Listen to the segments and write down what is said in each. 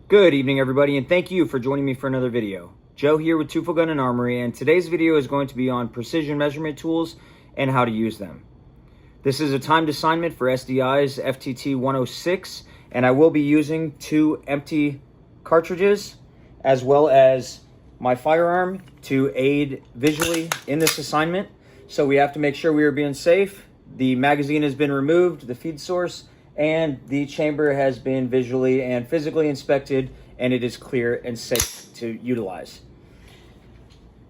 Good evening, everybody, and thank you for joining me for another video. Joe here with Twofold Gun and Armory, and today's video is going to be on precision measurement tools and how to use them. This is a timed assignment for SDI's FTT106, and I will be using 2 empty cartridges as well as my firearm to aid visually in this assignment. So we have to make sure we are being safe. The magazine has been removed, the feed source, and the chamber has been visually and physically inspected, and it is clear and safe to utilize.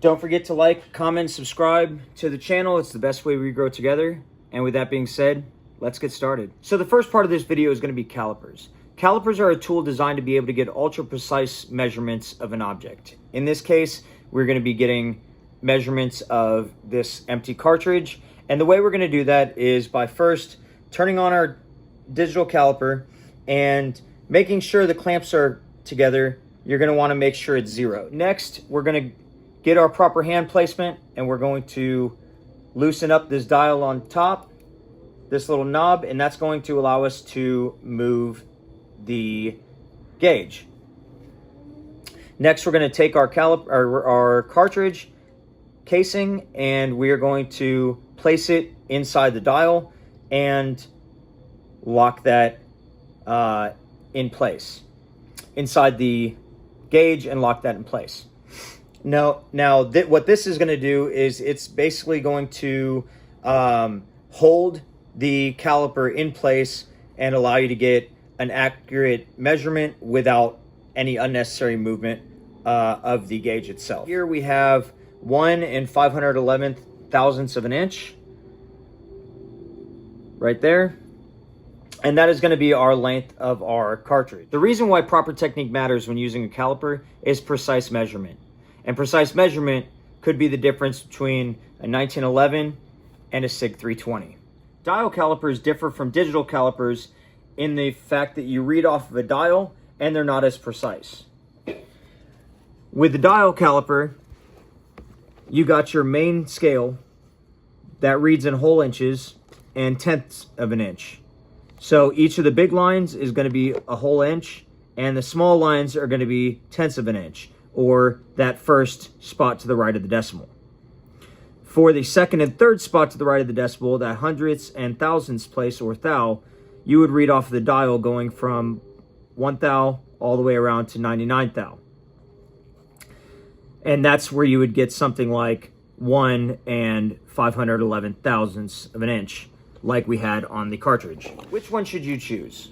Don't forget to like, comment, subscribe to the channel. It's the best way we grow together. And with that being said, let's get started. So the first part of this video is going to be calipers. Calipers are a tool designed to be able to get ultra precise measurements of an object. In this case, we're going to be getting measurements of this empty cartridge. And the way we're going to do that is by first turning on our digital caliper and making sure the clamps are together. You're going to want to make sure it's 0. Next, we're going to get our proper hand placement, and we're going to loosen up this dial on top, this little knob, and that's going to allow us to move the gauge. Next, we're going to take our our cartridge casing, and we are going to place it inside the dial and lock that in place inside the gauge and lock that in place. Now what this is going to do is it's basically going to hold the caliper in place and allow you to get an accurate measurement without any unnecessary movement of the gauge itself. Here we have 1 511 thousandths of an inch right there. And that is going to be our length of our cartridge. The reason why proper technique matters when using a caliper is precise measurement. And precise measurement could be the difference between a 1911 and a SIG 320. Dial calipers differ from digital calipers in the fact that you read off of a dial and they're not as precise. With the dial caliper, you got your main scale that reads in whole inches and tenths of an inch. So each of the big lines is going to be a whole inch, and the small lines are going to be tenths of an inch, or that first spot to the right of the decimal. For the second and third spot to the right of the decimal, that hundredths and thousandths place, or thou, you would read off the dial going from 1 thou all the way around to 99 thou. And that's where you would get something like 1 511 thousandths of an inch, like we had on the cartridge. Which one should you choose?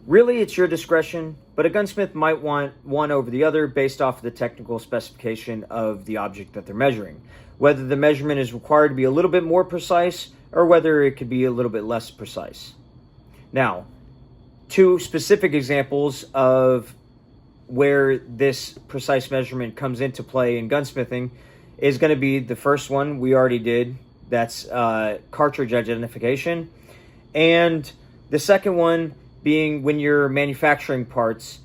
Really, it's your discretion, but a gunsmith might want one over the other based off of the technical specification of the object that they're measuring. Whether the measurement is required to be a little bit more precise or whether it could be a little bit less precise. Now, 2 specific examples of where this precise measurement comes into play in gunsmithing is going to be the first one we already did. That's cartridge identification. And the second one being when you're manufacturing parts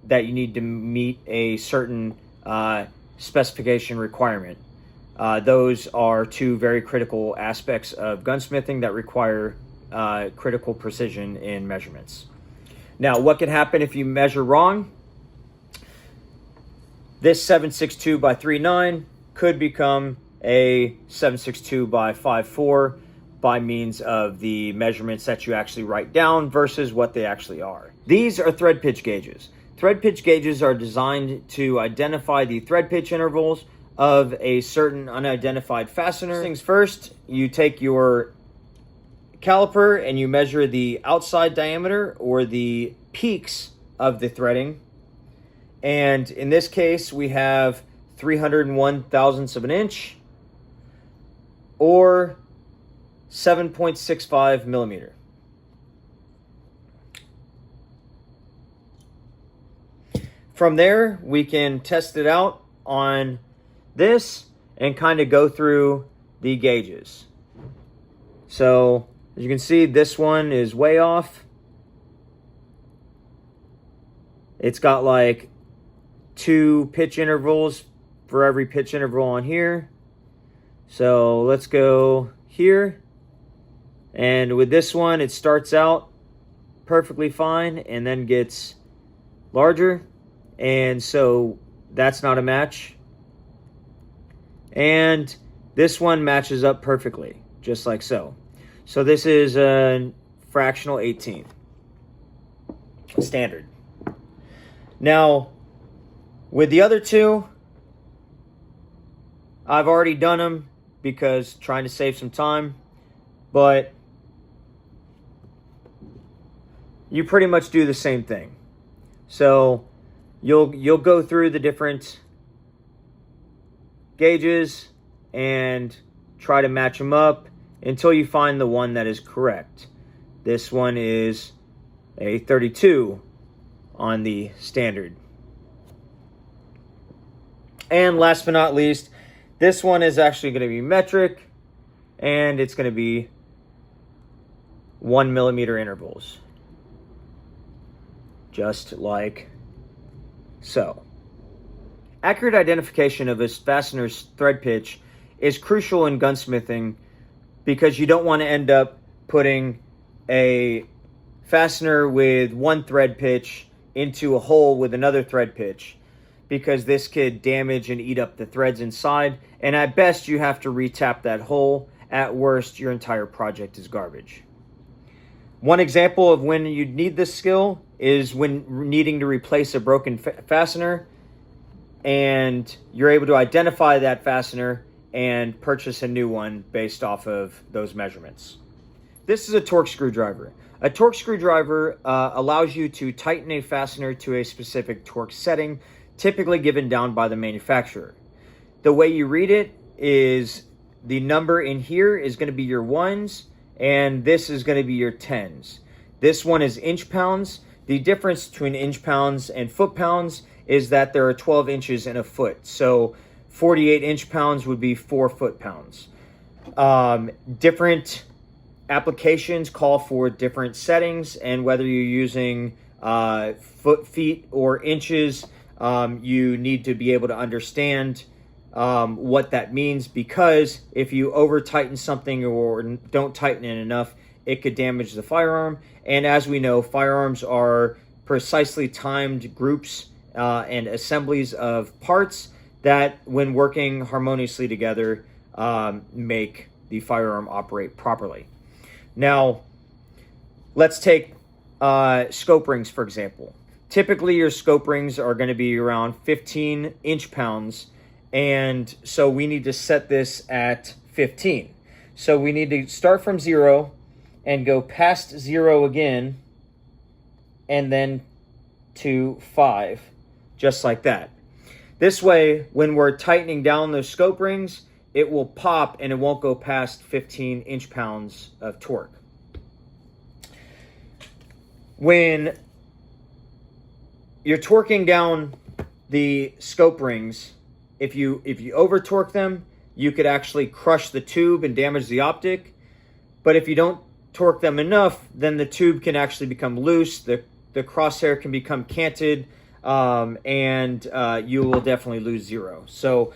that you need to meet a certain specification requirement. Those are 2 very critical aspects of gunsmithing that require critical precision in measurements. Now, what can happen if you measure wrong? This 762 by 39 could become a 762 by 54 by means of the measurements that you actually write down versus what they actually are. These are thread pitch gauges. Thread pitch gauges are designed to identify the thread pitch intervals of a certain unidentified fastener. Things first, you take your caliper and you measure the outside diameter or the peaks of the threading. And in this case, we have 301 thousandths of an inch, or 7.65 millimeter. From there, we can test it out on this and kind of go through the gauges. So, as you can see, this one is way off. It's got like 2 pitch intervals for every pitch interval on here. So let's go here. And with this one, it starts out perfectly fine and then gets larger, and so that's not a match. And this one matches up perfectly, just like so. So this is a fractional 18, standard. Now, with the other two, I've already done them because trying to save some time, but you pretty much do the same thing. So you'll go through the different gauges and try to match them up until you find the one that is correct. This one is a 32 on the standard. And last but not least, this one is actually going to be metric, and it's going to be 1 millimeter intervals. Just like so. Accurate identification of a fastener's thread pitch is crucial in gunsmithing because you don't want to end up putting a fastener with one thread pitch into a hole with another thread pitch, because this could damage and eat up the threads inside, and at best you have to retap that hole. At worst, your entire project is garbage. One example of when you need this skill is when needing to replace a broken fastener, and you're able to identify that fastener and purchase a new one based off of those measurements. This is a torque screwdriver. A torque screwdriver allows you to tighten a fastener to a specific torque setting, typically given down by the manufacturer. The way you read it is the number in here is going to be your ones, and this is going to be your tens. This one is inch pounds. The difference between inch pounds and foot pounds is that there are 12 inches in a foot. So 48 inch pounds would be 4 foot pounds. Different applications call for different settings, and whether you're using feet, or inches, you need to be able to understand what that means, because if you over tighten something or don't tighten it enough, it could damage the firearm. And as we know, firearms are precisely timed groups and assemblies of parts that, when working harmoniously together, make the firearm operate properly. Now, let's take scope rings, for example. Typically, your scope rings are going to be around 15 inch pounds, and so we need to set this at 15. So we need to start from 0 and go past 0 again, and then to 5, just like that. This way, when we're tightening down those scope rings, it will pop and it won't go past 15 inch pounds of torque. When you're torquing down the scope rings, if you over torque them, you could actually crush the tube and damage the optic. But if you don't torque them enough, then the tube can actually become loose, the crosshair can become canted, and you will definitely lose 0. So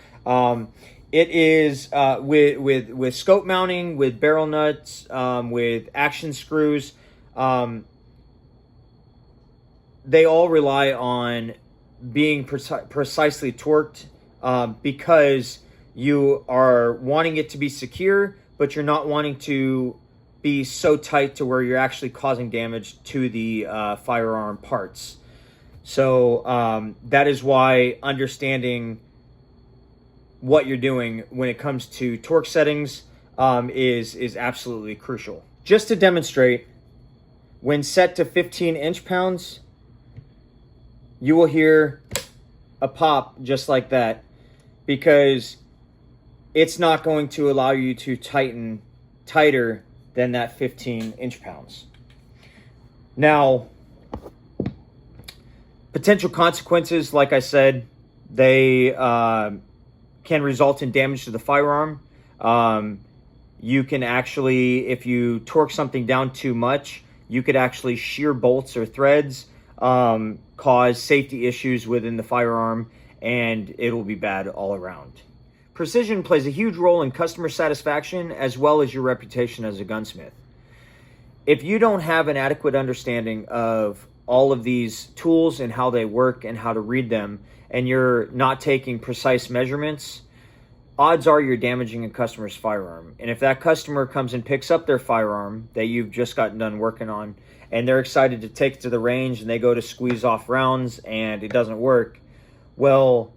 it is with scope mounting, with barrel nuts, with action screws, they all rely on being precisely torqued, because you are wanting it to be secure, but you're not wanting to be so tight to where you're actually causing damage to the firearm parts. So that is why understanding what you're doing when it comes to torque settings is absolutely crucial. Just to demonstrate, when set to 15 inch pounds, you will hear a pop just like that, because it's not going to allow you to tighten tighter than that 15 inch pounds. Now, potential consequences, like I said, they can result in damage to the firearm. You can actually, if you torque something down too much, you could actually shear bolts or threads, cause safety issues within the firearm, and it'll be bad all around. Precision plays a huge role in customer satisfaction as well as your reputation as a gunsmith. If you don't have an adequate understanding of all of these tools and how they work and how to read them, and you're not taking precise measurements, odds are you're damaging a customer's firearm. And if that customer comes and picks up their firearm that you've just gotten done working on, and they're excited to take it to the range and they go to squeeze off rounds and it doesn't work, well,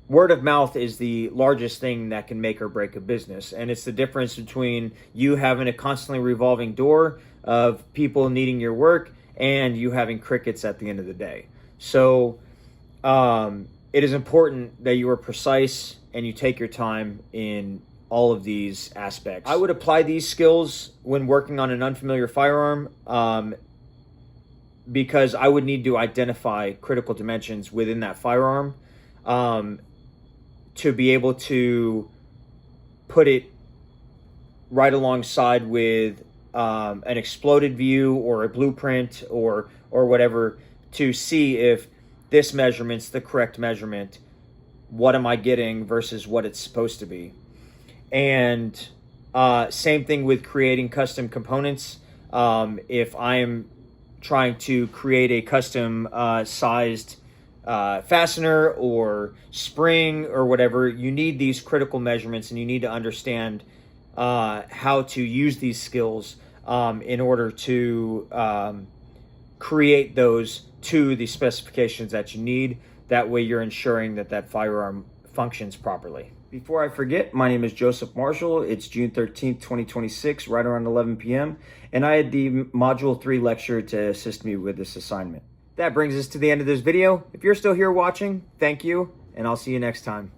word of mouth is the largest thing that can make or break a business. And it's the difference between you having a constantly revolving door of people needing your work and you having crickets at the end of the day. So it is important that you are precise and you take your time in all of these aspects. I would apply these skills when working on an unfamiliar firearm because I would need to identify critical dimensions within that firearm to be able to put it right alongside with an exploded view or a blueprint or whatever, to see if this measurement's the correct measurement. What am I getting versus what it's supposed to be? And same thing with creating custom components. If I'm trying to create a custom sized fastener or spring or whatever, you need these critical measurements and you need to understand how to use these skills in order to create those to the specifications that you need. That way you're ensuring that that firearm functions properly. Before I forget, my name is Joseph Marshall. It's June 13th, 2026, right around 11 p.m. And I had the Module 3 lecture to assist me with this assignment. That brings us to the end of this video. If you're still here watching, thank you, and I'll see you next time.